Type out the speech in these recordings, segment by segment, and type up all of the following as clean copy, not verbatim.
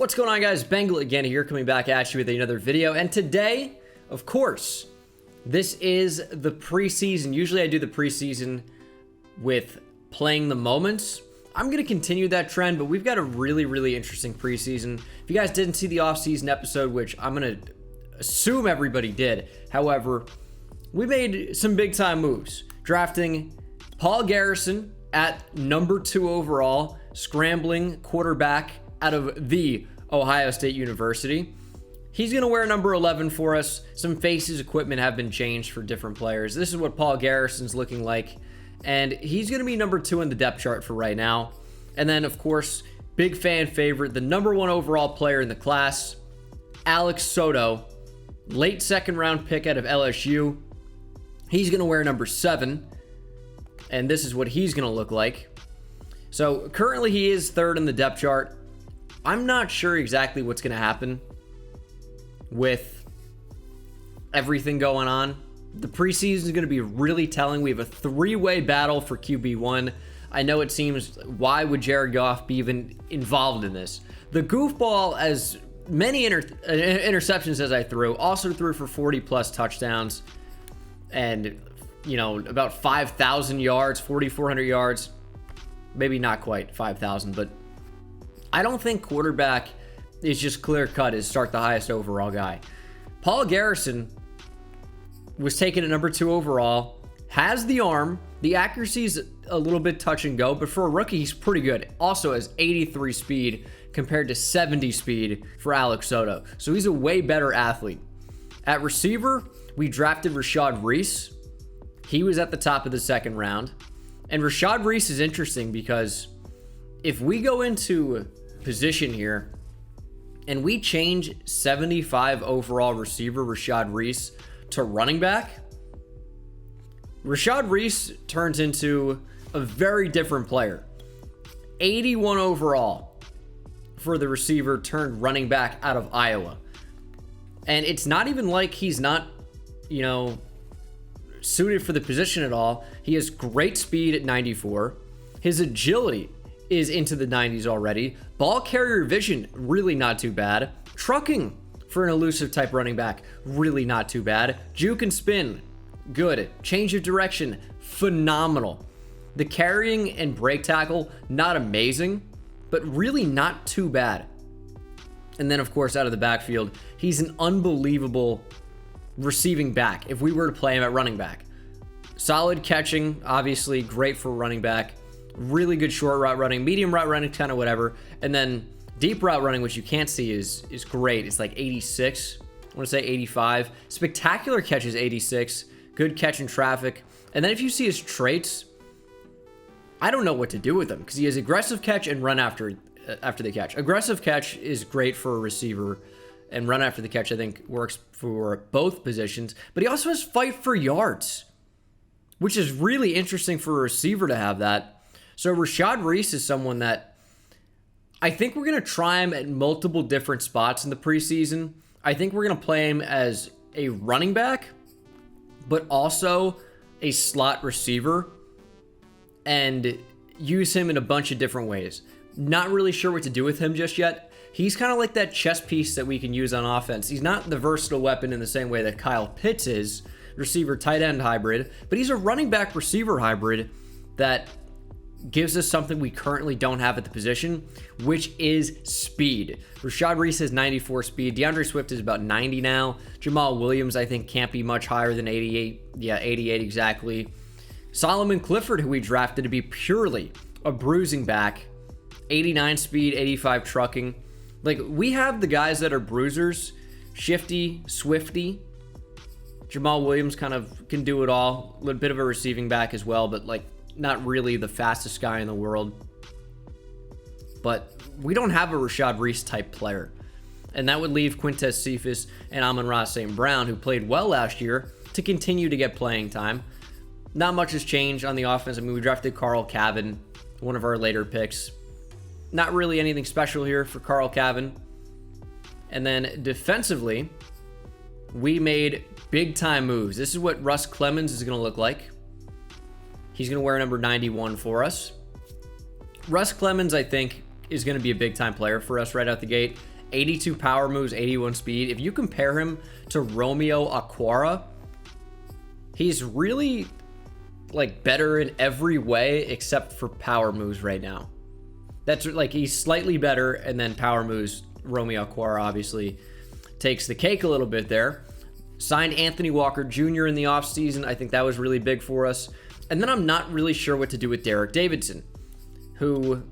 What's going on, guys? Bengal again here, coming back at you with another video. And today, of course, this is the preseason. Usually I do the preseason with playing the moments. I'm going to continue that trend, but we've got a really interesting preseason. If you guys didn't see the offseason episode, which I'm going to assume everybody did, however, we made some big time moves. Drafting Paul Garrison at number 2 overall, scrambling quarterback out of the Ohio State University. He's going to wear number 11 for us. Some faces, equipment have been changed for different players. This is what Paul Garrison's looking like. And he's going to be number 2 in the depth chart for right now. And then, of course, big fan favorite, the number 1 overall player in the class, Alex Soto, late second round pick out of LSU. He's going to wear number 7. And this is what he's going to look like. So currently he is 3rd in the depth chart. I'm not sure exactly what's going to happen with everything going on. The preseason is going to be really telling. We have a 3-way battle for QB1. I know it seems, why would Jared Goff be even involved in this? The goofball, as many interceptions as I threw, also threw for 40 plus touchdowns and, you know, about 5,000 yards, 4,400 yards. Maybe not quite 5,000, but I don't think quarterback is just clear cut as start the highest overall guy. Paul Garrison was taken at number 2 overall, has the arm, the accuracy is a little bit touch and go, but for a rookie, he's pretty good. Also has 83 speed compared to 70 speed for Alex Soto. So he's a way better athlete. At receiver, we drafted Rashad Reese. He was at the top of the 2nd round. And Rashad Reese is interesting because if we go into position here and we change 75 overall receiver Rashad Reese to running back, Rashad Reese turns into a very different player. 81 overall for the receiver turned running back out of Iowa. And it's not even like he's not, you know, suited for the position at all. He has great speed at 94. His agility is into the 90s already. Ball carrier vision, really not too bad. Trucking for an elusive type running back, really not too bad. Juke and spin, good. Change of direction, phenomenal. The carrying and break tackle, not amazing, but really not too bad. And then, of course, out of the backfield, he's an unbelievable receiving back if we were to play him at running back. Solid catching, obviously great for running back. Really good short route running, medium route running, kind of whatever. And then deep route running, which you can't see, is great. It's like 86. I want to say 85. Spectacular catch is 86. Good catch in traffic. And then if you see his traits, I don't know what to do with them because he has aggressive catch and run after the catch. Aggressive catch is great for a receiver, and run after the catch, I think, works for both positions. But he also has fight for yards, which is really interesting for a receiver to have that. So Rashad Reese is someone that I think we're going to try him at multiple different spots in the preseason. I think we're going to play him as a running back, but also a slot receiver, and use him in a bunch of different ways. Not really sure what to do with him just yet. He's kind of like that chess piece that we can use on offense. He's not the versatile weapon in the same way that Kyle Pitts is, receiver tight end hybrid, but he's a running back receiver hybrid that gives us something we currently don't have at the position, which is speed. Rashad Reese has 94 speed. DeAndre Swift is about 90 now. Jamal Williams, I think, can't be much higher than 88. Yeah, 88 exactly. Solomon Clifford, who we drafted to be purely a bruising back, 89 speed, 85 trucking. Like, we have the guys that are bruisers, shifty, swifty. Jamal Williams kind of can do it all. A little bit of a receiving back as well, but like not really the fastest guy in the world. But we don't have a Rashad Reese type player. And that would leave Quintez Cephas and Amon-Ra St. Brown, who played well last year, to continue to get playing time. Not much has changed on the offense. I mean, we drafted Carl Cavan, one of our later picks. Not really anything special here for Carl Cavan. And then defensively, we made big time moves. This is what Russ Clemens is going to look like. He's going to wear number 91 for us. Russ Clemens, I think, is going to be a big-time player for us right out the gate. 82 power moves, 81 speed. If you compare him to Romeo Aquara, he's really like better in every way except for power moves right now. That's like he's slightly better, and then power moves, Romeo Aquara obviously takes the cake a little bit there. Signed Anthony Walker Jr. in the offseason. I think that was really big for us. And then I'm not really sure what to do with Derek Davidson, who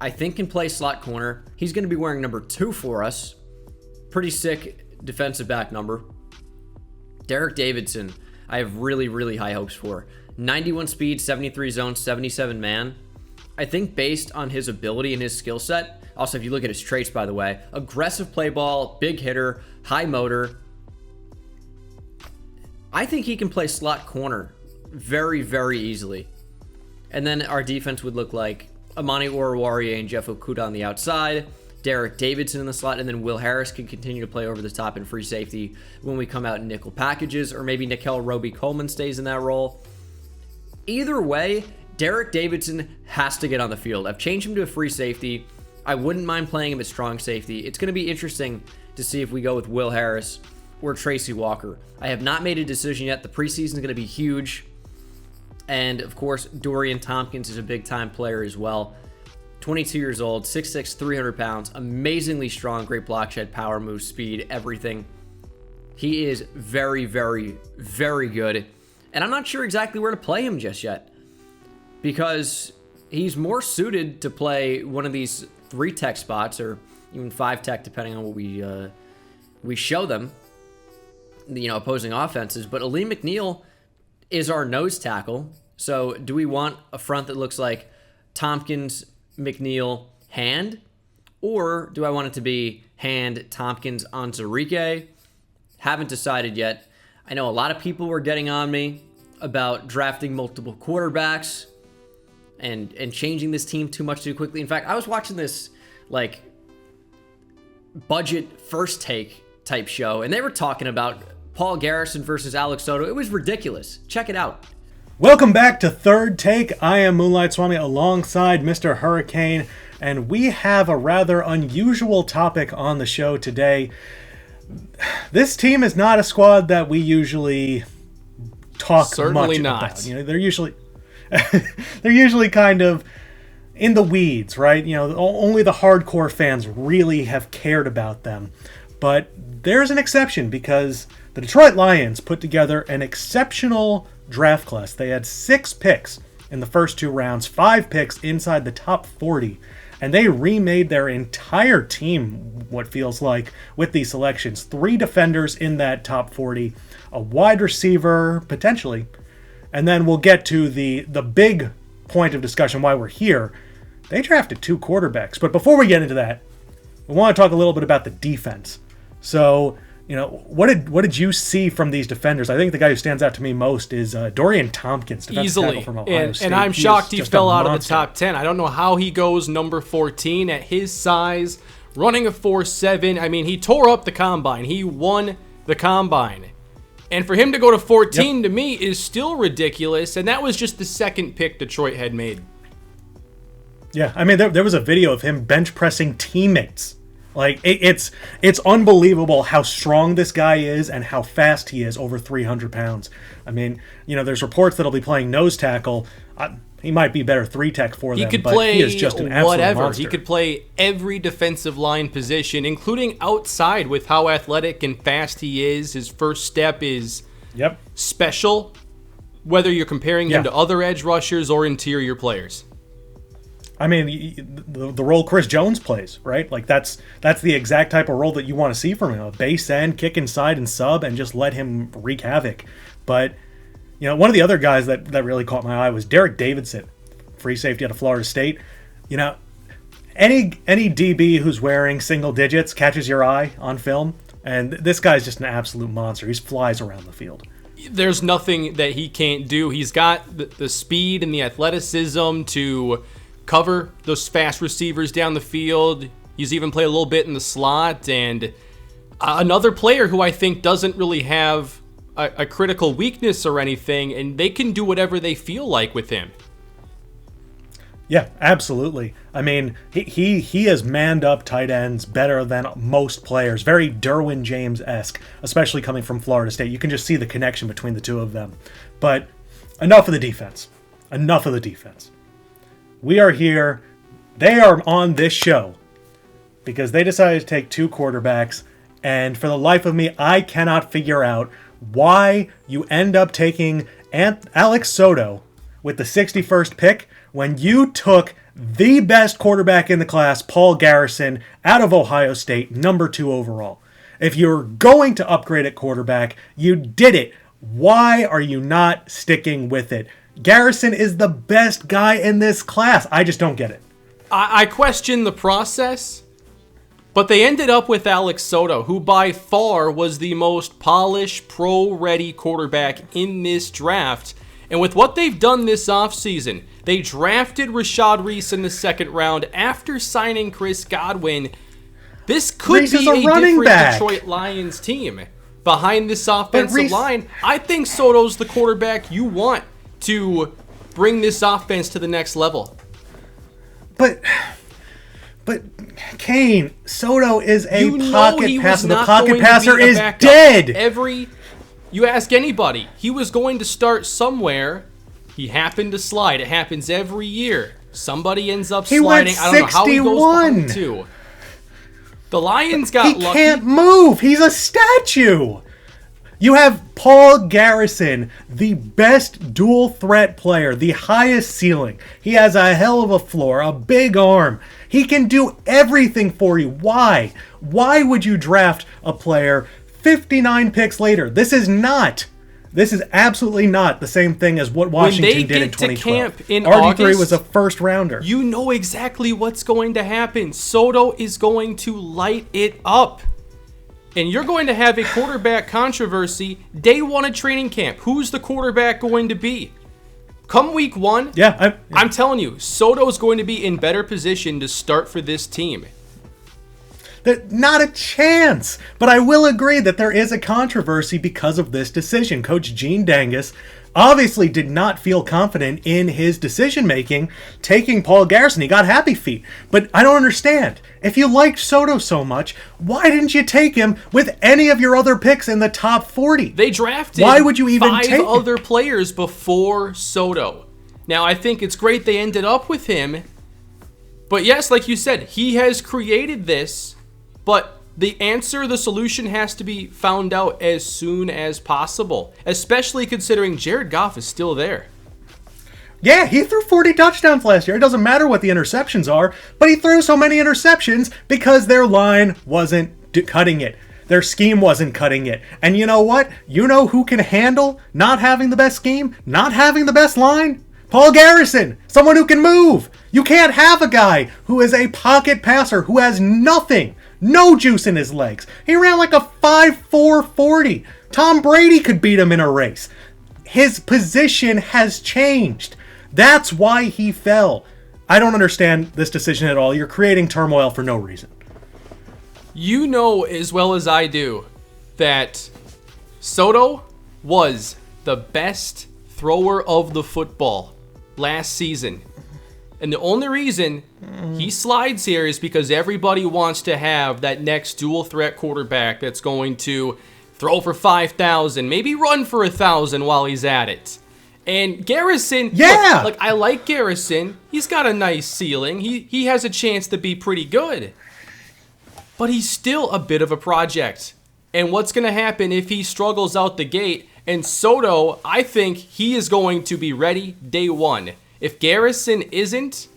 I think can play slot corner. He's going to be wearing number 2 for us. Pretty sick defensive back number. Derek Davidson, I have really, really high hopes for. 91 speed, 73 zone, 77 man. I think based on his ability and his skill set, also if you look at his traits, by the way, aggressive play ball, big hitter, high motor. I think he can play slot corner very, very easily. And then our defense would look like Amani Oruwariye and Jeff Okuda on the outside, Derek Davidson in the slot, and then Will Harris can continue to play over the top in free safety when we come out in nickel packages, or maybe Nickel Roby-Coleman stays in that role. Either way, Derek Davidson has to get on the field. I've changed him to a free safety. I wouldn't mind playing him at strong safety. It's going to be interesting to see if we go with Will Harris or Tracy Walker. I have not made a decision yet. The preseason is going to be huge. And, of course, Dorian Tompkins is a big-time player as well. 22 years old, 6'6", 300 pounds, amazingly strong, great block shed, power move, speed, everything. He is very, very, very good. And I'm not sure exactly where to play him just yet, because he's more suited to play one of these 3-tech spots, or even 5-tech, depending on what we show them, opposing offenses. But Aleem McNeil is our nose tackle. So do we want a front that looks like Tompkins, McNeil, Hand? Or do I want it to be Hand, Tompkins, Onzarike? Haven't decided yet. I know a lot of people were getting on me about drafting multiple quarterbacks and changing this team too much too quickly. In fact, I was watching this like budget first take type show, and they were talking about Paul Garrison versus Alex Soto. It was ridiculous. Check it out. Welcome back to Third Take. I am Moonlight Swami alongside Mr. Hurricane, and we have a rather unusual topic on the show today. This team is not a squad that we usually talk Certainly much not. about. They're usually kind of in the weeds, right? Only the hardcore fans really have cared about them. But there's an exception, because the Detroit Lions put together an exceptional draft class. They had 6 picks in the first 2 rounds, 5 picks inside the top 40, and they remade their entire team, what feels like, with these selections. 3 defenders in that top 40, a wide receiver, potentially, and then we'll get to the big point of discussion why we're here. They drafted 2 quarterbacks. But before we get into that, we want to talk a little bit about the defense. So, what did you see from these defenders? I think the guy who stands out to me most is Dorian Tompkins, defensive tackle from Ohio State. And I'm shocked he fell out of the top 10. I don't know how he goes number 14 at his size, running a 4.7. I mean, he tore up the combine. He won the combine. And for him to go to 14 to me is still ridiculous, and that was just the second pick Detroit had made. Yeah, I mean, there was a video of him bench pressing teammates. Like, it's unbelievable how strong this guy is and how fast he is, over 300 pounds. I mean, there's reports that he'll be playing nose tackle. He might be better 3-tech for them, but he is just an absolute monster. He could play every defensive line position, including outside, with how athletic and fast he is. His first step is special, whether you're comparing him to other edge rushers or interior players. I mean, the role Chris Jones plays, right? Like, that's the exact type of role that you want to see from him. A base end, kick inside and sub, and just let him wreak havoc. But, one of the other guys that really caught my eye was Derek Davidson, free safety out of Florida State. Any DB who's wearing single digits catches your eye on film, and this guy's just an absolute monster. He flies around the field. There's nothing that he can't do. He's got the speed and the athleticism to cover those fast receivers down the field. He's even played a little bit in the slot. And another player who I think doesn't really have a critical weakness or anything, and they can do whatever they feel like with him. Yeah, absolutely. I mean, he has manned up tight ends better than most players. Very Derwin James-esque, especially coming from Florida State. You can just see the connection between the two of them. But enough of the defense. Enough of the defense. We are here. They are on this show because they decided to take two quarterbacks, and for the life of me, I cannot figure out why you end up taking Alex Soto with the 61st pick when you took the best quarterback in the class, Paul Garrison, out of Ohio State, number 2 overall. If you're going to upgrade at quarterback, you did it. Why are you not sticking with it? Garrison is the best guy in this class. I just don't get it. I question the process, but they ended up with Alex Soto, who by far was the most polished, pro-ready quarterback in this draft. And with what they've done this offseason, they drafted Rashad Reese in the 2nd round after signing Chris Godwin. This could Reese be is a running different back. Detroit Lions team. Behind this offensive line, I think Soto's the quarterback you want to bring this offense to the next level. But Kane, Soto is a pocket passer. The pocket passer is dead. You ask anybody, he was going to start somewhere. He happened to slide. It happens every year. Somebody ends up sliding. I don't know how he goes behind 2. The Lions got lucky. He can't move. He's a statue. You have Paul Garrison, the best dual threat player, the highest ceiling. He has a hell of a floor, a big arm. He can do everything for you. Why? Why would you draft a player 59 picks later? This is absolutely not the same thing as what Washington did in 2012. Camp in RG3 August, was a first rounder. You know exactly what's going to happen. Soto is going to light it up. And you're going to have a quarterback controversy day 1 of training camp. Who's the quarterback going to be? Come week 1, I'm telling you, Soto's going to be in better position to start for this team. Not a chance. But I will agree that there is a controversy because of this decision. Coach Gene Dangus obviously did not feel confident in his decision-making taking Paul Garrison. He got happy feet. But I don't understand. If you liked Soto so much, why didn't you take him with any of your other picks in the top 40? They drafted why would you even 5 take other players before Soto. Now, I think it's great they ended up with him. But yes, like you said, he has created this. But the solution has to be found out as soon as possible, especially considering Jared Goff is still there. Yeah, he threw 40 touchdowns last year. It doesn't matter what the interceptions are, but he threw so many interceptions because their line wasn't cutting it. Their scheme wasn't cutting it. And you know what? You know who can handle not having the best scheme, not having the best line? Paul Garrison, someone who can move. You can't have a guy who is a pocket passer who has nothing. No juice in his legs. He ran like a 5.4 40. Tom Brady could beat him in a race. His position has changed. That's why he fell. I don't understand this decision at all. You're creating turmoil for no reason. You know as well as I do that Soto was the best thrower of the football last season. And the only reason he slides here is because everybody wants to have that next dual threat quarterback that's going to throw for 5,000, maybe run for 1,000 while he's at it. And Garrison, look, I like Garrison. He's got a nice ceiling. He has a chance to be pretty good. But he's still a bit of a project. And what's going to happen if he struggles out the gate? And Soto, I think he is going to be ready day 1. If Garrison isn't,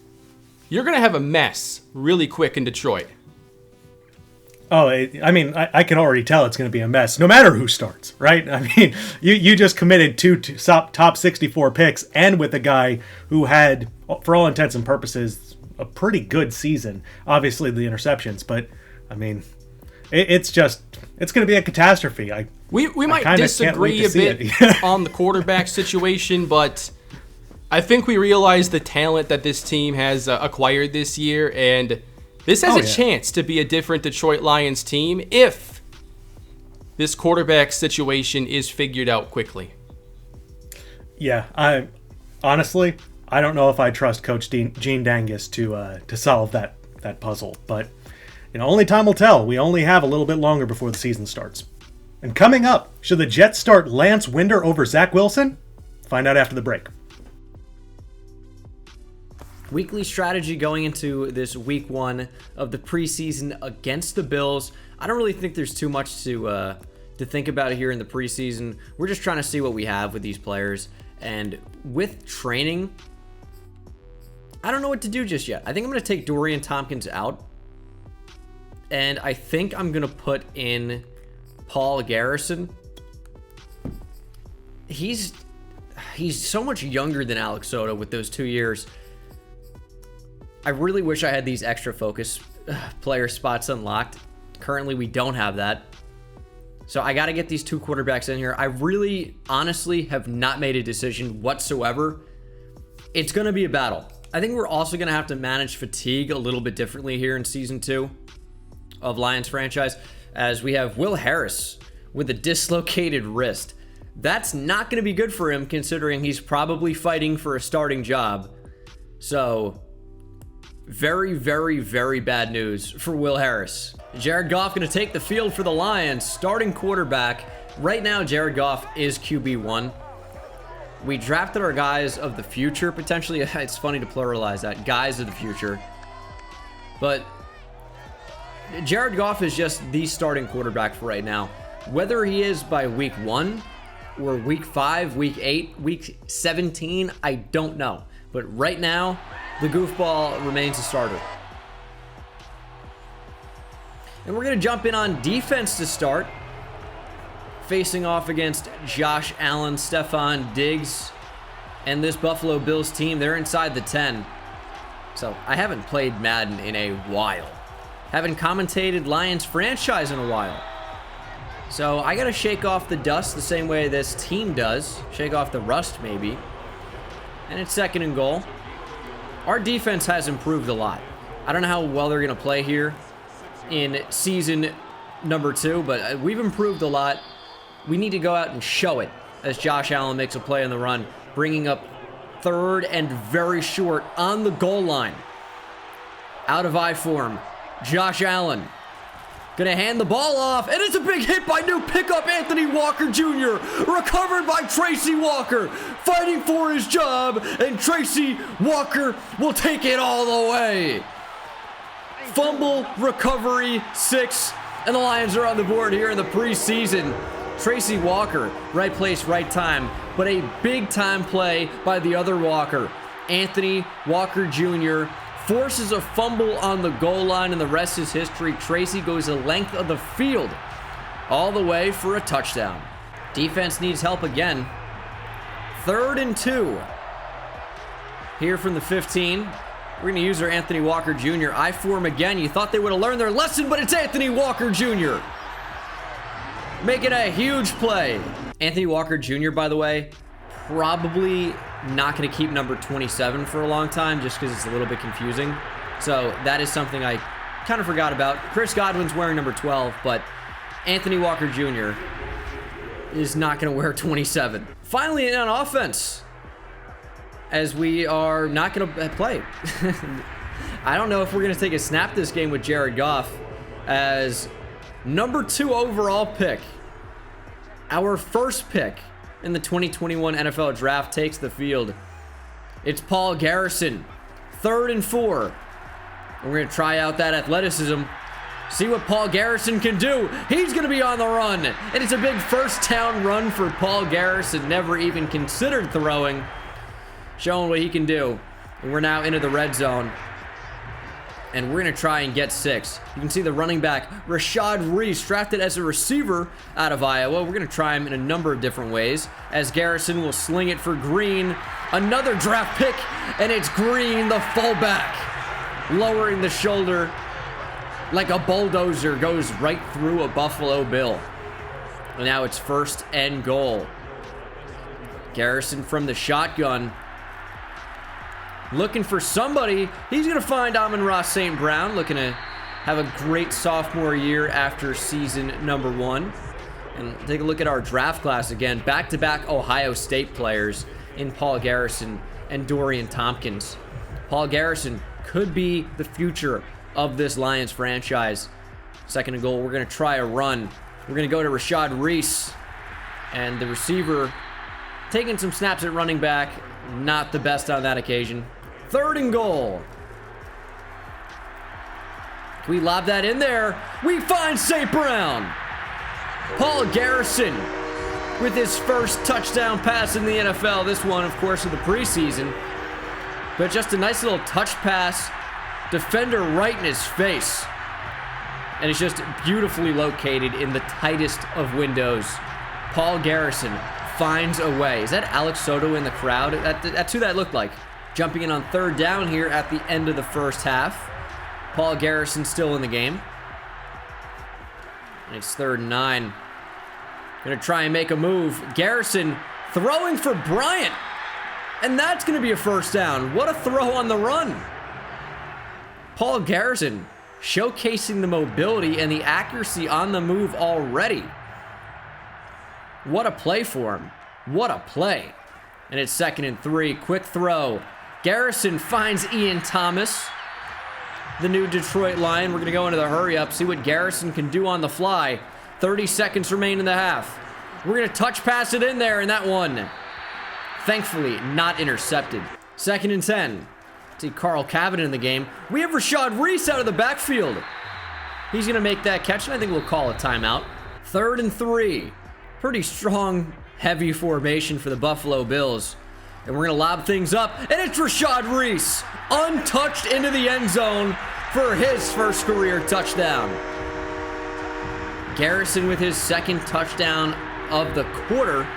you're going to have a mess really quick in Detroit. Oh, I mean, I can already tell it's going to be a mess, no matter who starts, right? I mean, you just committed 2 top 64 picks, and with a guy who had, for all intents and purposes, a pretty good season. Obviously, the interceptions, but, I mean, it's going to be a catastrophe. We might disagree a bit on the quarterback situation, but I think we realize the talent that this team has acquired this year, and this has a chance to be a different Detroit Lions team if this quarterback situation is figured out quickly. Yeah, honestly, I don't know if I trust Coach Gene Dangus to solve that puzzle. But only time will tell. We only have a little bit longer before the season starts. And coming up, should the Jets start Lance Winder over Zach Wilson? Find out after the break. Weekly strategy going into this week 1 of the preseason against the Bills. I don't really think there's too much to think about here in the preseason. We're just trying to see what we have with these players. And with training, I don't know what to do just yet. I think I'm going to take Dorian Tompkins out. And I think I'm going to put in Paul Garrison. He's so much younger than Alex Soto with those 2 years. I really wish I had these extra focus player spots unlocked. Currently, we don't have that. So I got to get these 2 quarterbacks in here. I really, honestly, have not made a decision whatsoever. It's going to be a battle. I think we're also going to have to manage fatigue a little bit differently here in Season 2 of Lions franchise, as we have Will Harris with a dislocated wrist. That's not going to be good for him, considering he's probably fighting for a starting job. So very, very, very bad news for Will Harris. Jared Goff going to take the field for the Lions, starting quarterback. Right now, Jared Goff is QB1. We drafted our guys of the future, potentially. It's funny to pluralize that, guys of the future. But Jared Goff is just the starting quarterback for right now. Whether he is by week 1 or week 5, week 8, week 17, I don't know. But right now, the goofball remains a starter. And we're going to jump in on defense to start. Facing off against Josh Allen, Stephon Diggs, and this Buffalo Bills team. They're inside the 10. So I haven't played Madden in a while. Haven't commentated Lions franchise in a while. So I got to shake off the dust the same way this team does. Shake off the rust, maybe. And it's 2nd and goal. Our defense has improved a lot. I don't know how well they're going to play here in season number 2, but we've improved a lot. We need to go out and show it as Josh Allen makes a play on the run, bringing up 3rd and very short on the goal line. Out of I form, Josh Allen gonna hand the ball off, and it's a big hit by new pickup Anthony Walker Jr. Recovered by Tracy Walker, fighting for his job, and Tracy Walker will take it all the way. Fumble, recovery, 6, and the Lions are on the board here in the preseason. Tracy Walker, right place, right time, but a big-time play by the other Walker. Anthony Walker Jr. forces a fumble on the goal line, and the rest is history. Tracy goes the length of the field all the way for a touchdown. Defense needs help again. 3rd and 2. Here from the 15. We're going to use our Anthony Walker Jr. I form again. You thought they would have learned their lesson, but it's Anthony Walker Jr. making a huge play. Anthony Walker Jr., by the way, probably not going to keep number 27 for a long time just because it's a little bit confusing. So that is something I kind of forgot about. Chris Godwin's wearing number 12, but Anthony Walker Jr. is not going to wear 27. Finally, on offense, as we are not going to play. I don't know if we're going to take a snap this game with Jared Goff, as number 2 overall pick, our first pick in the 2021 NFL Draft, takes the field. It's Paul Garrison, 3rd and 4. We're going to try out that athleticism, see what Paul Garrison can do. He's going to be on the run, and it's a big first down run for Paul Garrison, never even considered throwing, showing what he can do. And we're now into the red zone, and we're going to try and get 6. You can see the running back, Rashad Reese, drafted as a receiver out of Iowa. We're going to try him in a number of different ways, as Garrison will sling it for Green. Another draft pick, and it's Green, the fullback, lowering the shoulder like a bulldozer, goes right through a Buffalo Bill. And now it's 1st and goal. Garrison from the shotgun, looking for somebody. He's going to find Amon-Ra St. Brown, looking to have a great sophomore year after season number 1. And take a look at our draft class again. Back-to-back Ohio State players in Paul Garrison and Dorian Tompkins. Paul Garrison could be the future of this Lions franchise. Second and goal, we're going to try a run. We're going to go to Rashad Reese. And the receiver taking some snaps at running back. Not the best on that occasion. Third and goal. Can we lob that in there? We find St. Brown. Paul Garrison with his first touchdown pass in the NFL. This one, of course, of the preseason. But just a nice little touch pass. Defender right in his face. And it's just beautifully located in the tightest of windows. Paul Garrison finds a way. Is that Alex Soto in the crowd? That's who that looked like. Jumping in on third down here at the end of the first half. Paul Garrison still in the game. And it's 3rd and 9. Gonna try and make a move. Garrison throwing for Bryant. And that's gonna be a first down. What a throw on the run. Paul Garrison showcasing the mobility and the accuracy on the move already. What a play for him. What a play. And it's 2nd and 3. Quick throw. Garrison finds Ian Thomas, the new Detroit Lion. We're going to go into the hurry up, see what Garrison can do on the fly. 30 seconds remain in the half. We're going to touch pass it in there, and that one, thankfully, not intercepted. 2nd and 10. See Carl Cavan in the game. We have Rashad Reese out of the backfield. He's going to make that catch, and I think we'll call a timeout. 3rd and 3. Pretty strong, heavy formation for the Buffalo Bills. And we're going to lob things up, and it's Rashad Reese, untouched into the end zone for his first career touchdown. Garrison with his 2nd touchdown of the quarter.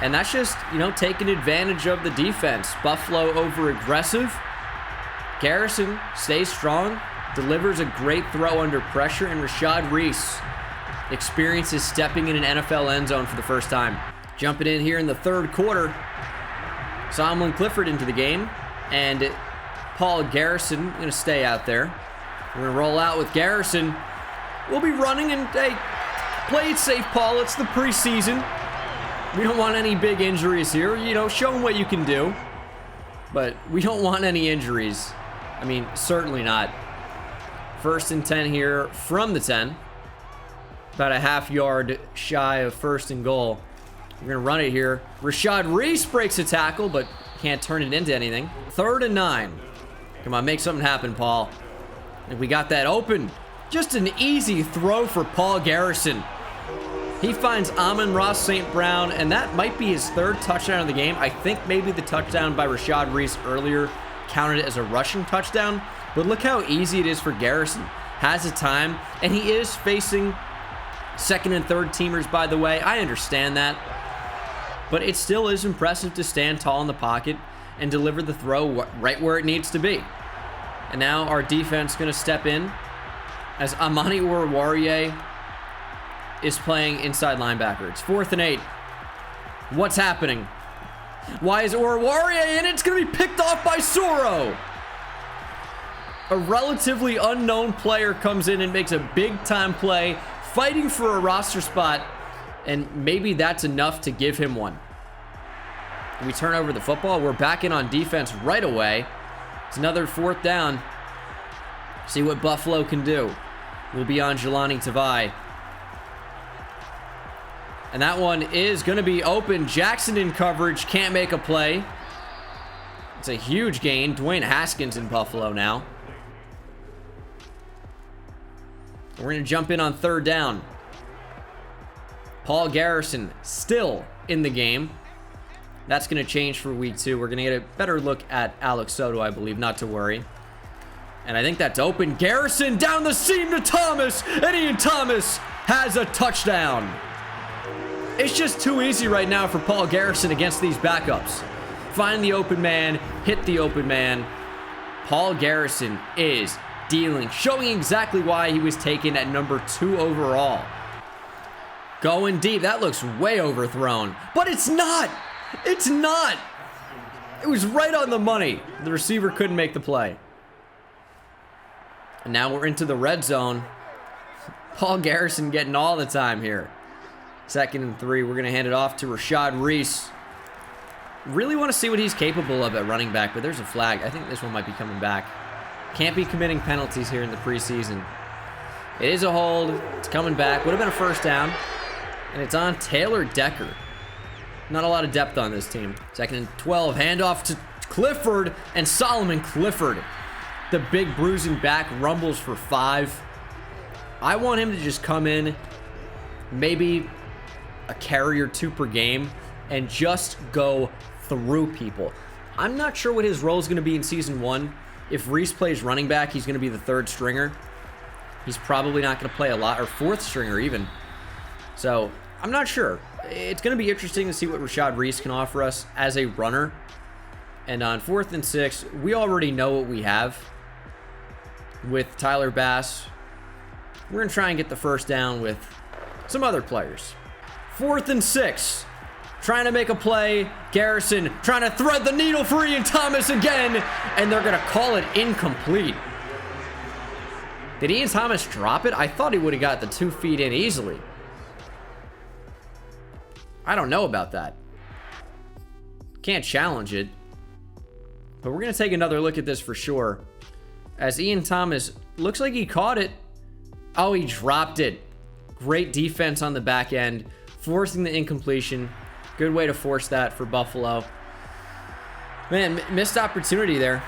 And that's just, taking advantage of the defense. Buffalo over aggressive. Garrison stays strong, delivers a great throw under pressure, and Rashad Reese experiences stepping in an NFL end zone for the first time. Jumping in here in the 3rd quarter. Somlin Clifford into the game, and Paul Garrison going to stay out there. We're going to roll out with Garrison. We'll be running, and hey, play it safe, Paul. It's the preseason. We don't want any big injuries here. Show them what you can do. But we don't want any injuries. I mean, certainly not. 1st and 10 here from the 10. About a half yard shy of 1st and goal. We're going to run it here. Rashad Reese breaks a tackle, but can't turn it into anything. 3rd and 9. Come on, make something happen, Paul. And we got that open. Just an easy throw for Paul Garrison. He finds Amon-Ra St. Brown, and that might be his 3rd touchdown of the game. I think maybe the touchdown by Rashad Reese earlier counted as a rushing touchdown. But look how easy it is for Garrison. Has the time, and he is facing 2nd and 3rd teamers, by the way. I understand that. But it still is impressive to stand tall in the pocket and deliver the throw right where it needs to be. And now our defense going to step in as Amani Oruwariye is playing inside linebacker. It's 4th and 8. What's happening? Why is Oruwariye in? It's going to be picked off by Soro. A relatively unknown player comes in and makes a big-time play, fighting for a roster spot, and maybe that's enough to give him one. We turn over the football. We're back in on defense right away. It's another 4th down. See what Buffalo can do. We'll be on Jelani Tavai. And that one is going to be open. Jackson in coverage. Can't make a play. It's a huge gain. Dwayne Haskins in Buffalo now. We're going to jump in on 3rd down. Paul Garrison still in the game. That's going to change for week 2. We're going to get a better look at Alex Soto, I believe. Not to worry. And I think that's open. Garrison down the seam to Thomas. And Ian Thomas has a touchdown. It's just too easy right now for Paul Garrison against these backups. Find the open man. Hit the open man. Paul Garrison is dealing. Showing exactly why he was taken at number 2 overall. Going deep. That looks way overthrown. But it's not. It's not. It was right on the money. The receiver couldn't make the play. And now we're into the red zone. Paul Garrison getting all the time here. 2nd and 3. We're going to hand it off to Rashad Reese. Really want to see what he's capable of at running back, but there's a flag. I think this one might be coming back. Can't be committing penalties here in the preseason. It is a hold. It's coming back. Would have been a first down. And it's on Taylor Decker. Not a lot of depth on this team. 2nd and 12. Handoff to Clifford, and Solomon Clifford. The big bruising back rumbles for 5. I want him to just come in, maybe a carry or 2 per game, and just go through people. I'm not sure what his role is going to be in season 1. If Reese plays running back, he's going to be the 3rd stringer. He's probably not going to play a lot, or 4th stringer even. So I'm not sure. It's going to be interesting to see what Rashad Reese can offer us as a runner. And on 4th and 6, we already know what we have with Tyler Bass. We're going to try and get the first down with some other players. 4th and 6. Trying to make a play. Garrison trying to thread the needle for Ian Thomas again. And they're going to call it incomplete. Did Ian Thomas drop it? I thought he would have got the 2 feet in easily. I don't know about that. Can't challenge it. But we're going to take another look at this for sure. As Ian Thomas looks like he caught it. Oh, he dropped it. Great defense on the back end. Forcing the incompletion. Good way to force that for Buffalo. Man, missed opportunity there.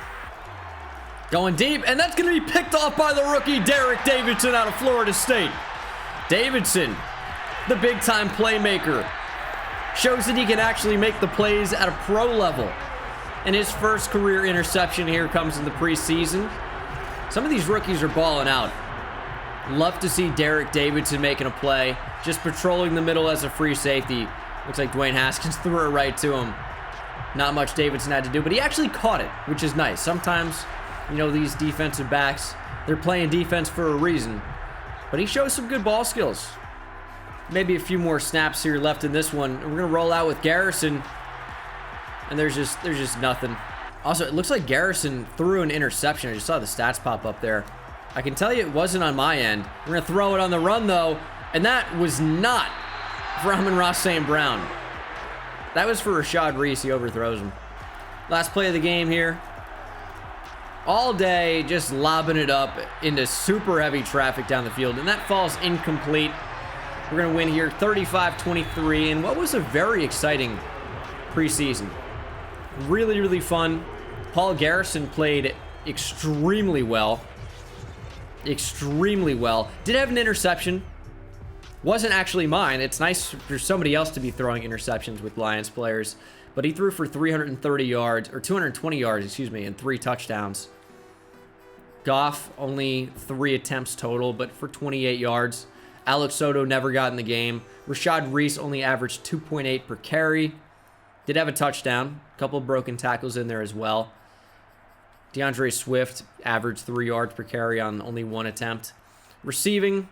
Going deep, and that's going to be picked off by the rookie Derek Davidson out of Florida State. Davidson, the big-time playmaker, shows that he can actually make the plays at a pro level. And his first career interception here comes in the preseason. Some of these rookies are balling out. Love to see Derek Davidson making a play, just patrolling the middle as a free safety. Looks like Dwayne Haskins threw it right to him. Not much Davidson had to do, but he actually caught it, which is nice. Sometimes, you know, these defensive backs, they're playing defense for a reason. But he shows some good ball skills. Maybe a few more snaps here left in this one. We're going to roll out with Garrison. And there's just nothing. Also, it looks like Garrison threw an interception. I just saw the stats pop up there. I can tell you it wasn't on my end. We're going to throw it on the run, though. And that was not for Amon-Ra St. Brown. That was for Rashad Reese. He overthrows him. Last play of the game here. All day, just lobbing it up into super heavy traffic down the field. And that falls incomplete. We're going to win here 35-23 in what was a very exciting preseason. Really, really fun. Paul Garrison played extremely well. Extremely well. Did have an interception. Wasn't actually mine. It's nice for somebody else to be throwing interceptions with Lions players. But he threw for 330 yards, or 220 yards, excuse me, and 3 touchdowns. Goff, only 3 attempts total, but for 28 yards. Alex Soto never got in the game. Rashad Reese only averaged 2.8 per carry. Did have a touchdown. A couple of broken tackles in there as well. DeAndre Swift averaged 3 yards per carry on only 1 attempt. Receiving,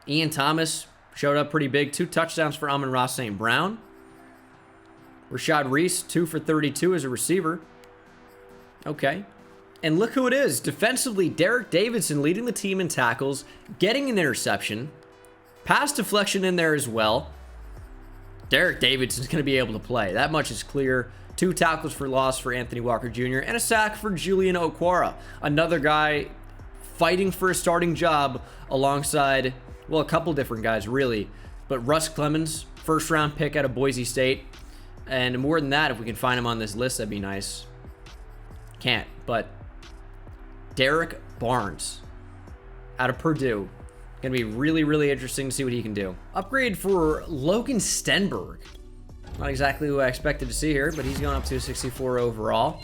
Ian Thomas showed up pretty big. 2 touchdowns for Amon-Ra St. Brown. Rashad Reese, 2 for 32 as a receiver. Okay. And look who it is. Defensively, Derek Davidson leading the team in tackles, getting an interception. Pass deflection in there as well. Derek Davidson's going to be able to play. That much is clear. 2 tackles for loss for Anthony Walker Jr. and a sack for Julian Okwara. Another guy fighting for a starting job alongside, well, a couple different guys, really. But Russ Clemens, first-round pick out of Boise State. And more than that, if we can find him on this list, that'd be nice. Can't, but Derek Barnes out of Purdue. Going to be really, really interesting to see what he can do. Upgrade for Logan Stenberg. Not exactly who I expected to see here, but he's going up to a 64 overall.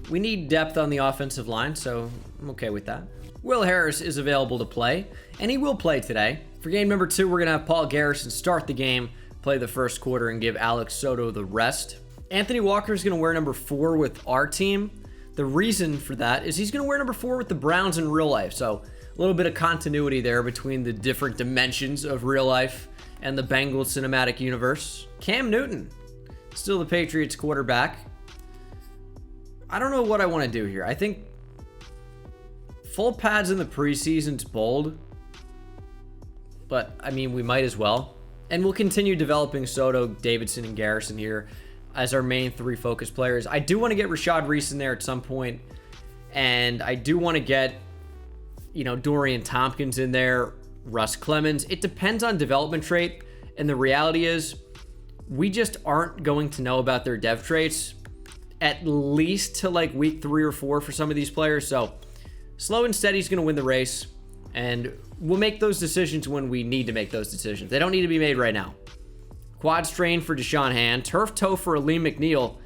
We need depth on the offensive line, so I'm okay with that. Will Harris is available to play, and he will play today. For game number 2, we're going to have Paul Garrison start the game, play the first quarter, and give Alex Soto the rest. Anthony Walker is going to wear number 4 with our team. The reason for that is he's going to wear number 4 with the Browns in real life, so a little bit of continuity there between the different dimensions of real life and the Bengals cinematic universe. Cam Newton, still the Patriots quarterback. I don't know what I want to do here. I think full pads in the preseason's bold, but I mean, we might as well. And we'll continue developing Soto, Davidson, and Garrison here. as our main 3 focus players. I do want to get Rashad Reese in there at some point, and I do want to get, Dorian Tompkins in there, Russ Clemens. It depends on development trait, and the reality is we just aren't going to know about their dev traits at least to like week 3 or 4 for some of these players. So slow and steady is going to win the race, and we'll make those decisions when we need to make those decisions. They don't need to be made right now. Quad strain for Deshaun Hand, turf toe for Aleem McNeil.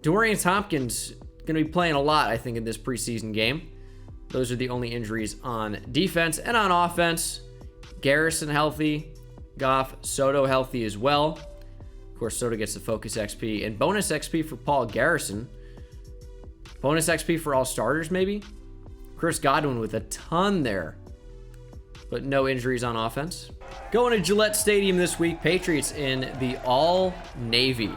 Dorian Tompkins going to be playing a lot, I think, in this preseason game. Those are the only injuries on defense. And on offense, Garrison healthy, Goff, Soto healthy as well. Of course, Soto gets the focus XP and bonus XP for Paul Garrison. Bonus XP for all starters, maybe? Chris Godwin with a ton there, but no injuries on offense. Going to Gillette Stadium this week, Patriots in the all-navy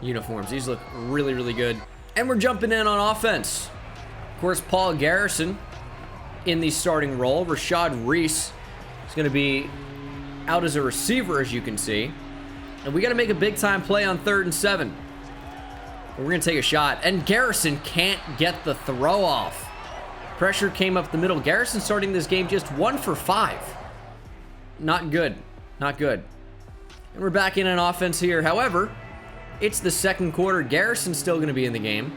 uniforms. These look really, really good. And we're jumping in on offense. Of course, Paul Garrison in the starting role. Rashad Reese is going to be out as a receiver, as you can see. And we got to make a big-time play on 3rd and 7. We're going to take a shot. And Garrison can't get the throw off. Pressure came up the middle. Garrison starting this game just 1 for 5. Not good. Not good. And we're back in an offense here. However, it's the second quarter. Garrison's still going to be in the game.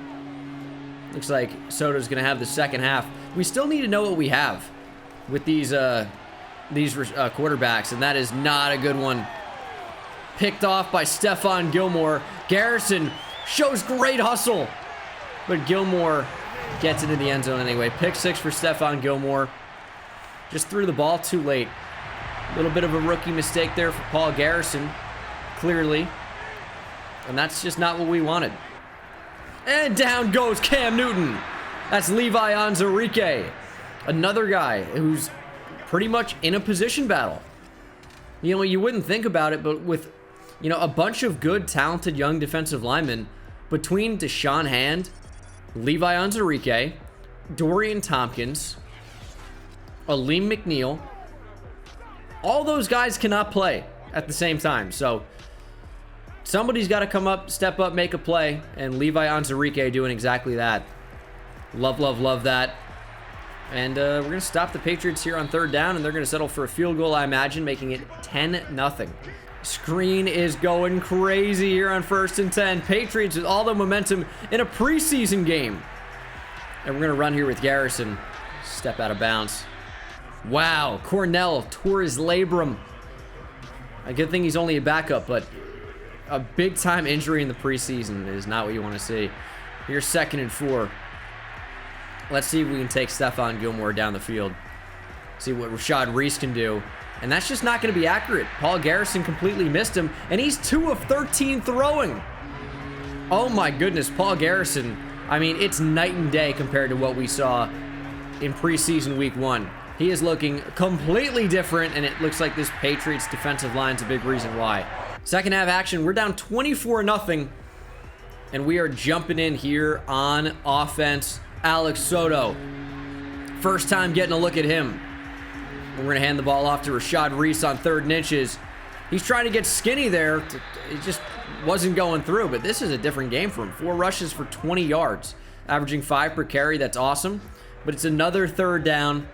Looks like Soto's going to have the second half. We still need to know what we have with these quarterbacks, and that is not a good one. Picked off by Stephon Gilmore. Garrison shows great hustle, but Gilmore gets into the end zone anyway. Pick 6 for Stephon Gilmore. Just threw the ball too late. A little bit of a rookie mistake there for Paul Garrison, clearly. And that's just not what we wanted. And down goes Cam Newton. That's Levi Onwuzurike. Another guy who's pretty much in a position battle. You wouldn't think about it, but with, a bunch of good, talented young defensive linemen between Deshaun Hand, Levi Onwuzurike, Dorian Tompkins, Aleem McNeil, all those guys cannot play at the same time. So somebody's got to come up, step up, make a play, and Levi Onwuzurike doing exactly that. Love, love, love that. And we're going to stop the Patriots here on 3rd down, and they're going to settle for a field goal, I imagine, making it 10-0. Screen is going crazy here on 1st and 10. Patriots with all the momentum in a preseason game. And we're going to run here with Garrison. Step out of bounds. Wow, Cornell tore his labrum. A good thing he's only a backup, but a big-time injury in the preseason is not what you want to see. Here's 2nd and 4. Let's see if we can take Stephon Gilmore down the field. See what Rashad Reese can do. And that's just not going to be accurate. Paul Garrison completely missed him, and he's 2 of 13 throwing. Oh my goodness, Paul Garrison. I mean, it's night and day compared to what we saw in preseason week 1. He is looking completely different, and it looks like this Patriots defensive line's a big reason why. Second half action, we're down 24-0, and we are jumping in here on offense. Alex Soto, first time getting a look at him. We're going to hand the ball off to Rashad Reese on 3rd and inches. He's trying to get skinny there. It just wasn't going through, but this is a different game for him. 4 rushes for 20 yards, averaging 5 per carry. That's awesome, but it's another 3rd down.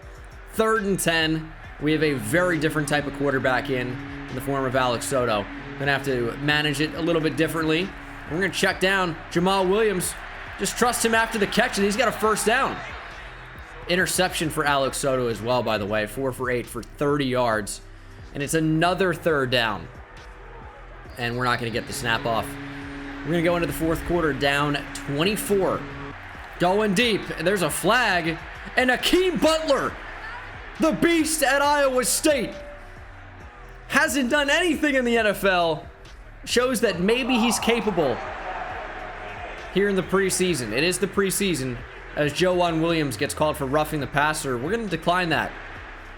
3rd and 10. We have a very different type of quarterback in the form of Alex Soto. Going to have to manage it a little bit differently. We're going to check down Jamal Williams. Just trust him after the catch, and he's got a 1st down. Interception for Alex Soto as well, by the way. 4 for 8 for 30 yards. And it's another 3rd down. And we're not going to get the snap off. We're going to go into the 4th quarter down 24. Going deep. And there's a flag. And Akeem Butler, the beast at Iowa State, hasn't done anything in the NFL. Shows that maybe he's capable here in the preseason. It is the preseason, as Joejuan Williams gets called for roughing the passer. We're going to decline that,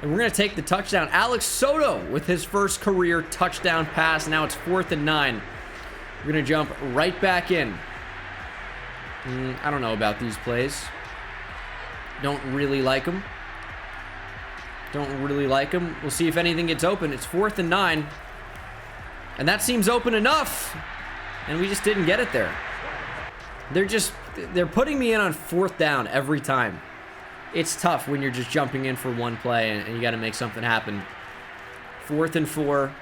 and we're going to take the touchdown. Alex Soto with his first career touchdown pass. Now it's 4th and 9. We're going to jump right back in. I don't know about these plays. Don't really like them. We'll see if anything gets open. It's 4th and 9, and that seems open enough. and we just didn't get it there. They're putting me in on 4th down every time. It's tough when you're just jumping in for one play and you got to make something happen. 4th and 4.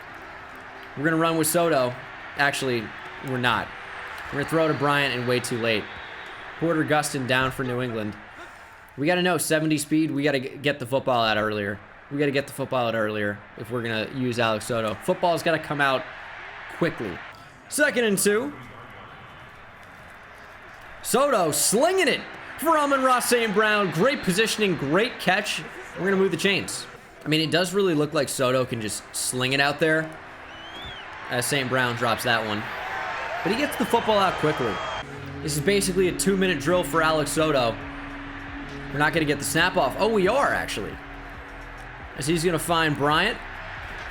We're going to run with Soto. Actually, we're not. We're going to throw to Bryant and way too late. Porter Gustin down for New England. We got to know 70 speed. We got to get the football out earlier. We got to get the football out earlier if we're going to use Alex Soto. Football's got to come out quickly. 2nd and 2. Soto slinging it for Amon-Ra St. Brown. Great positioning, great catch. We're going to move the chains. I mean, it does really look like Soto can just sling it out there as St. Brown drops that one. But he gets the football out quickly. This is basically a 2-minute drill for Alex Soto. We're not going to get the snap off. Oh, we are, actually. As he's going to find Bryant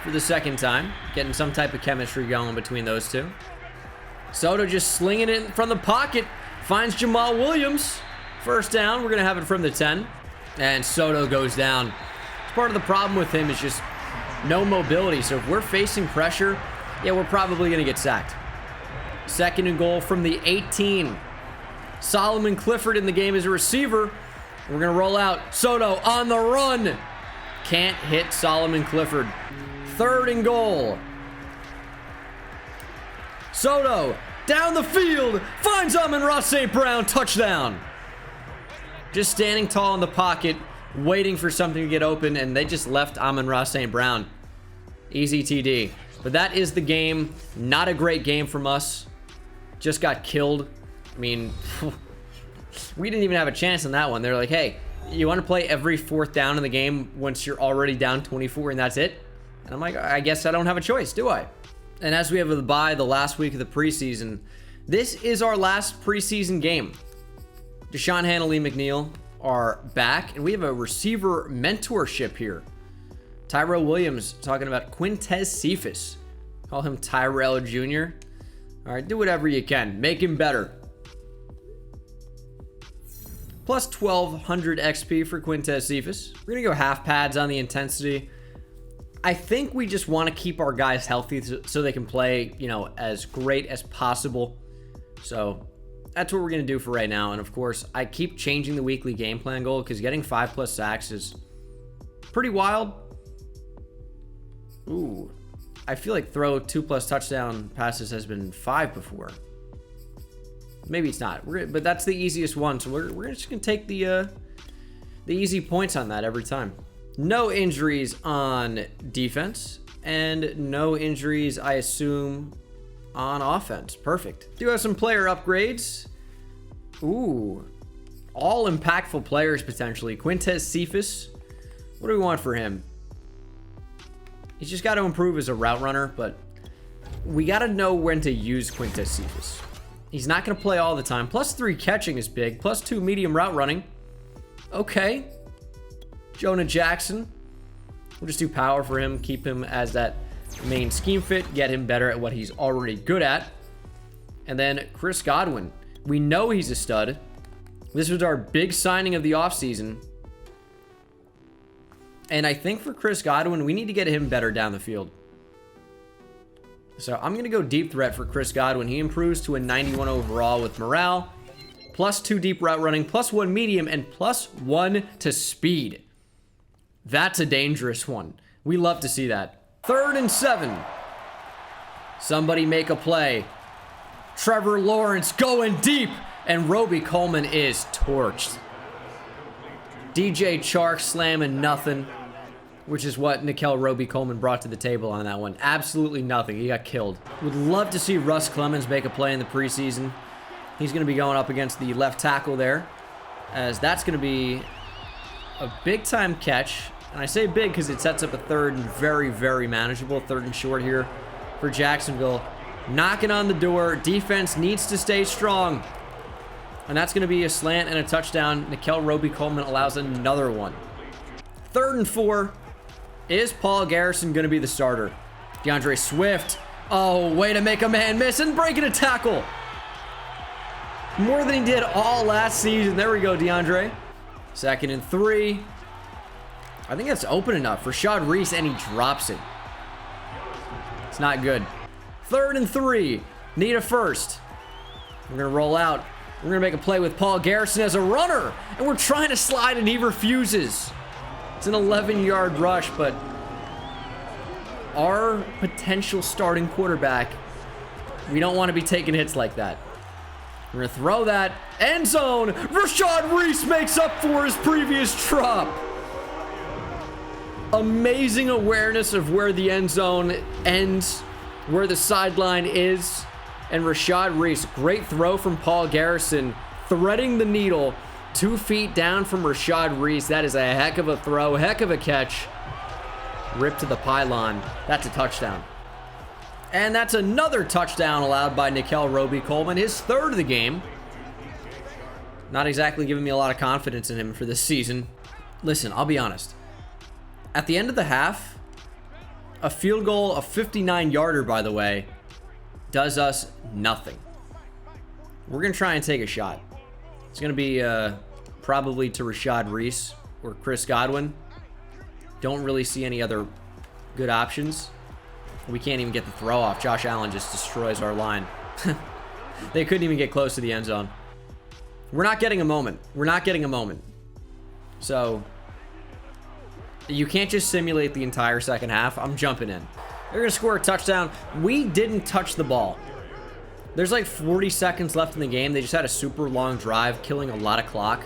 for the 2nd time. Getting some type of chemistry going between those two. Soto just slinging it from the pocket. Finds Jamal Williams. 1st down. We're going to have it from the 10. And Soto goes down. Part of the problem with him is just no mobility. So if we're facing pressure, yeah, we're probably going to get sacked. 2nd and goal from the 18. Solomon Clifford in the game as a receiver. We're going to roll out. Soto on the run. Can't hit Solomon Clifford. 3rd and goal. Soto down the field. Finds Amon-Ra St. Brown. Touchdown. Just standing tall in the pocket, waiting for something to get open, and they just left Amon-Ra St. Brown. Easy TD. But that is the game. Not a great game from us. Just got killed. I mean, we didn't even have a chance on that one. They're like, hey, you want to play every 4th down in the game once you're already down 24 and that's it? And I'm like, I guess I don't have a choice, do I? And as we have the bye, the last week of the preseason, this is our last preseason game. Deshaun Hanley McNeil are back, and we have a receiver mentorship here. Tyrell Williams talking about Quintez Cephas. Call him Tyrell Jr. All right, do whatever you can. Make him better. Plus 1,200 XP for Quintez Cephas. We're going to go half pads on the intensity. I think we just want to keep our guys healthy so they can play, as great as possible. So that's what we're going to do for right now. And of course, I keep changing the weekly game plan goal because getting 5+ sacks is pretty wild. Ooh, I feel like throw 2+ touchdown passes has been 5 before. Maybe it's not, but that's the easiest one. So we're just going to take the easy points on that every time. No injuries on defense and no injuries, I assume, on offense. Perfect. Do have some player upgrades. Ooh, all impactful players potentially. Quintez Cephas. What do we want for him? He's just got to improve as a route runner, but we got to know when to use Quintez Cephas. He's not going to play all the time. +3 catching is big. +2 medium route running. Okay. Jonah Jackson. We'll just do power for him. Keep him as that main scheme fit. Get him better at what he's already good at. And then Chris Godwin. We know he's a stud. This was our big signing of the offseason. And I think for Chris Godwin, we need to get him better down the field. So I'm going to go deep threat for Chris Godwin. He improves to a 91 overall with morale. +2 deep route running. +1 medium. And +1 to speed. That's a dangerous one. We love to see that. 3rd and 7. Somebody make a play. Trevor Lawrence going deep. And Roby Coleman is torched. DJ Chark slamming nothing. Which is what Nickel Roby Coleman brought to the table on that one. Absolutely nothing. He got killed. Would love to see Russ Clemens make a play in the preseason. He's going to be going up against the left tackle there. As that's going to be a big-time catch. And I say big because it sets up a 3rd and very, very manageable. 3rd and short here for Jacksonville. Knocking on the door. Defense needs to stay strong. And that's going to be a slant and a touchdown. Nickel Roby Coleman allows another one. 3rd and 4. Is Paul Garrison going to be the starter? DeAndre Swift. Oh, way to make a man miss and breaking a tackle. More than he did all last season. There we go, DeAndre. 2nd and 3. I think that's open enough for Rashad Reese, and he drops it. It's not good. 3rd and 3. Need a first. We're going to roll out. We're going to make a play with Paul Garrison as a runner. And we're trying to slide and he refuses. It's an 11-yard rush, but our potential starting quarterback, we don't want to be taking hits like that. We're going to throw that. End zone. Rashad Reese makes up for his previous drop. Amazing awareness of where the end zone ends, where the sideline is. And Rashad Reese, great throw from Paul Garrison, threading the needle 2 feet down from Rashad Reese. That is a heck of a throw, heck of a catch. Ripped to the pylon. That's a touchdown. And that's another touchdown allowed by Nickel Roby-Coleman, his third of the game. Not exactly giving me a lot of confidence in him for this season. Listen, I'll be honest. At the end of the half, a field goal, a 59-yarder, by the way, does us nothing. We're going to try and take a shot. It's going to be probably to Rashad Reese or Chris Godwin. Don't really see any other good options. We can't even get the throw off. Josh Allen just destroys our line. They couldn't even get close to the end zone. We're not getting a moment. We're not getting a moment. So, you can't just simulate the entire second half. I'm jumping in. They're going to score a touchdown. We didn't touch the ball. There's like 40 seconds left in the game. They just had a super long drive, killing a lot of clock.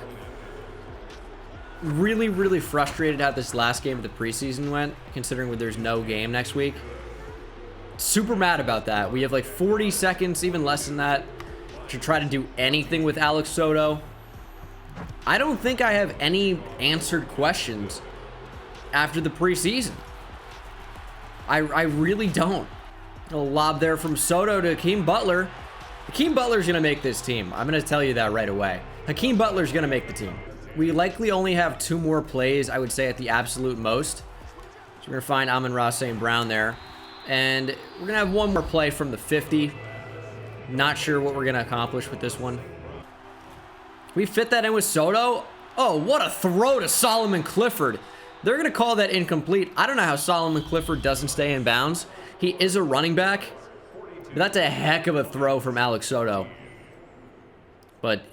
Really, really frustrated how this last game of the preseason went, considering there's no game next week. Super mad about that. We have like 40 seconds, even less than that, to try to do anything with Alex Soto. I don't think I have any answered questions after the preseason. I really don't. A lob there from Soto to Hakeem Butler. Hakeem Butler's going to make this team. I'm going to tell you that right away. Hakeem Butler's going to make the team. We likely only have 2 more plays, I would say, at the absolute most. So we're going to find Amon-Ra St. Brown there. And we're going to have 1 more play from the 50. Not sure what we're going to accomplish with this one. We fit that in with Soto. Oh, what a throw to Solomon Clifford. They're going to call that incomplete. I don't know how Solomon Clifford doesn't stay in bounds. He is a running back. But that's a heck of a throw from Alex Soto. But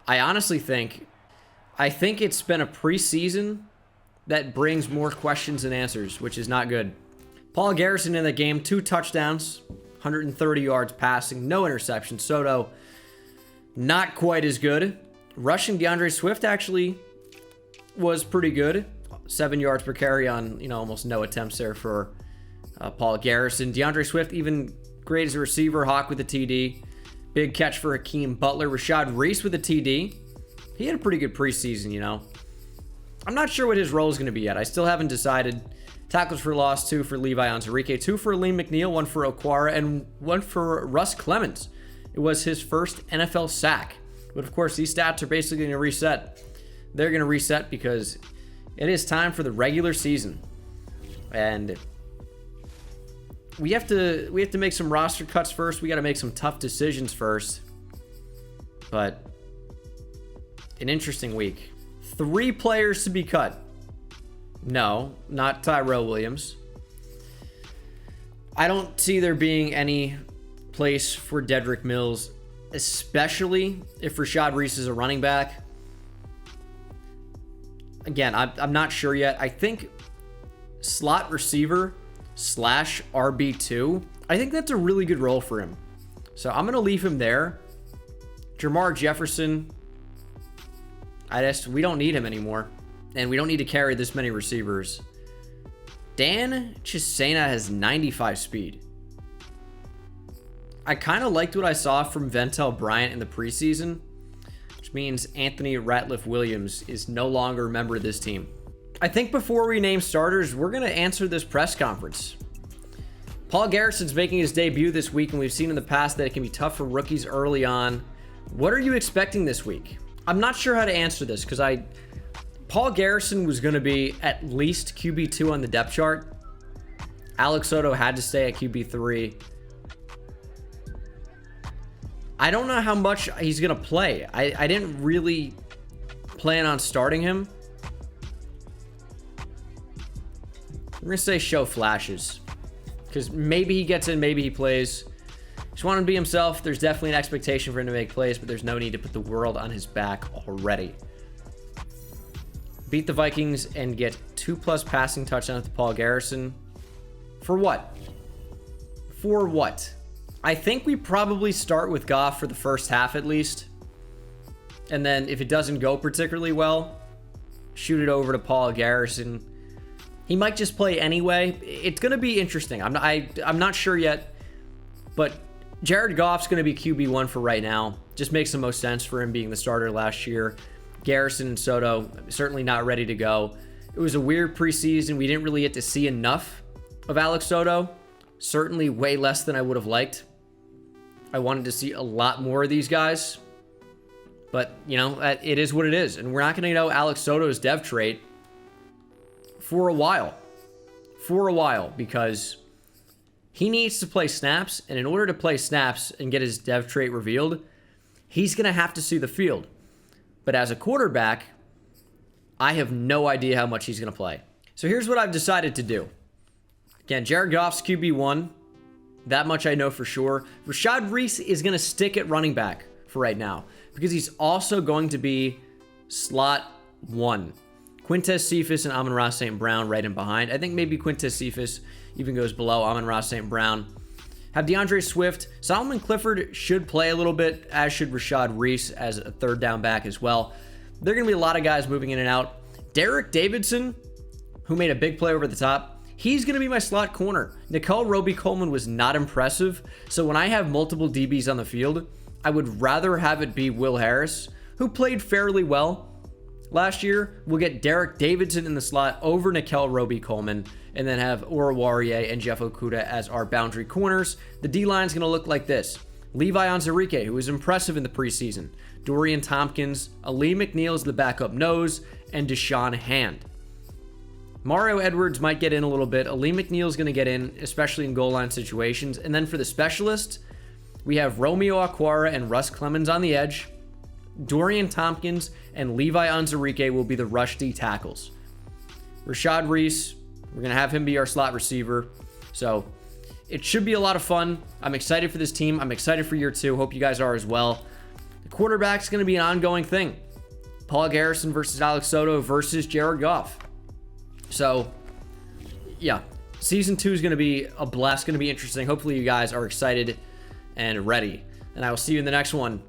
I honestly think it's been a preseason that brings more questions than answers, which is not good. Paul Garrison in the game, 2 touchdowns, 130 yards passing, no interceptions. Soto, not quite as good. Rushing DeAndre Swift actually was pretty good. 7 yards per carry on, almost no attempts there for Paul Garrison. DeAndre Swift, even great as a receiver. Hawk with a TD. Big catch for Hakeem Butler. Rashad Reese with a TD. He had a pretty good preseason, I'm not sure what his role is going to be yet. I still haven't decided. Tackles for loss, 2 for Levi Onwuzurike, 2 for Aleem McNeil, 1 for Okwara, and 1 for Russ Clemens. It was his first NFL sack. But of course, these stats are basically going to reset. They're going to reset because it is time for the regular season. And we have to make some roster cuts first. We got to make some tough decisions first. But an interesting week. 3 players to be cut. No, not Tyrell Williams. I don't see there being any place for Dedrick Mills, especially if Rashad Reese is a running back. Again, I'm not sure yet. I think slot receiver / RB2, I think that's a really good role for him. So I'm going to leave him there. Jamar Jefferson, we don't need him anymore. And we don't need to carry this many receivers. Dan Chisena has 95 speed. I kind of liked what I saw from Ventel Bryant in the preseason, which means Anthony Ratliff Williams is no longer a member of this team. I think before we name starters, we're going to answer this press conference. Paul Garrison's making his debut this week, and we've seen in the past that it can be tough for rookies early on. What are you expecting this week? I'm not sure how to answer this because Paul Garrison was going to be at least QB2 on the depth chart. Alex Soto had to stay at QB3. I don't know how much he's going to play. I didn't really plan on starting him. We're going to say show flashes. Because maybe he gets in, maybe he plays. Just Just want him to be himself. There's definitely an expectation for him to make plays, but there's no need to put the world on his back already. Beat the Vikings and get 2+ passing touchdowns to Paul Garrison. For what? For what? I think we probably start with Goff for the first half at least. And then if it doesn't go particularly well, shoot it over to Paul Garrison. He might just play anyway. It's going to be interesting. I'm not sure yet, but Jared Goff's going to be QB1 for right now. Just makes the most sense for him being the starter last year. Garrison and Soto, certainly not ready to go. It was a weird preseason. We didn't really get to see enough of Alex Soto. Certainly way less than I would have liked. I wanted to see a lot more of these guys. But, you know, it is what it is. And we're not going to know Alex Soto's dev trait for a while. For a while, because he needs to play snaps. And in order to play snaps and get his dev trait revealed, he's going to have to see the field. But as a quarterback, I have no idea how much he's going to play. So here's what I've decided to do. Again, Jared Goff's QB1. That much I know for sure. Rashad Reese is going to stick at running back for right now because he's also going to be slot 1. Quintez Cephas and Amon-Ra St. Brown right in behind. I think maybe Quintez Cephas even goes below Amon-Ra St. Brown. Have DeAndre Swift. Solomon Clifford should play a little bit, as should Rashad Reese as a third down back as well. There are going to be a lot of guys moving in and out. Derek Davidson, who made a big play over the top, he's going to be my slot corner. Nicole Roby-Coleman was not impressive, so when I have multiple DBs on the field, I would rather have it be Will Harris, who played fairly well last year. We'll get Derek Davidson in the slot over Nicole Roby-Coleman, and then have Oruwariye and Jeff Okudah as our boundary corners. The D-line is going to look like this. Levi Onwuzurike, who was impressive in the preseason. Dorian Tompkins, Ali McNeil is the backup nose, and Deshaun Hand. Mario Edwards might get in a little bit. Ali McNeil is going to get in, especially in goal line situations. And then for the specialists, we have Romeo Okwara and Russ Clemens on the edge. Dorian Tompkins and Levi Onwuzurike will be the rush D tackles. Rashad Reese, we're going to have him be our slot receiver. So it should be a lot of fun. I'm excited for this team. I'm excited for year 2. Hope you guys are as well. The quarterback's going to be an ongoing thing. Paul Garrison versus Alex Soto versus Jared Goff. So, yeah, season 2 is going to be a blast, going to be interesting. Hopefully you guys are excited and ready. And I will see you in the next one.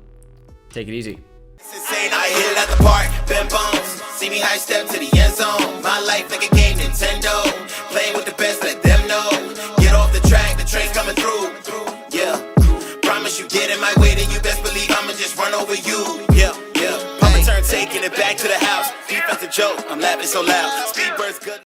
Take it easy. Insane, I hit it at the park, bend bones. See me high step to the end zone. My life like a game, Nintendo. Playing with the best, let them know. Get off the track, the train's coming through. Yeah, promise you get in my way, then you best believe I'ma just run over you. Yeah, yeah. Papa turn, taking it back to the house. Defensive joke, I'm laughing so loud. Speedbird's good.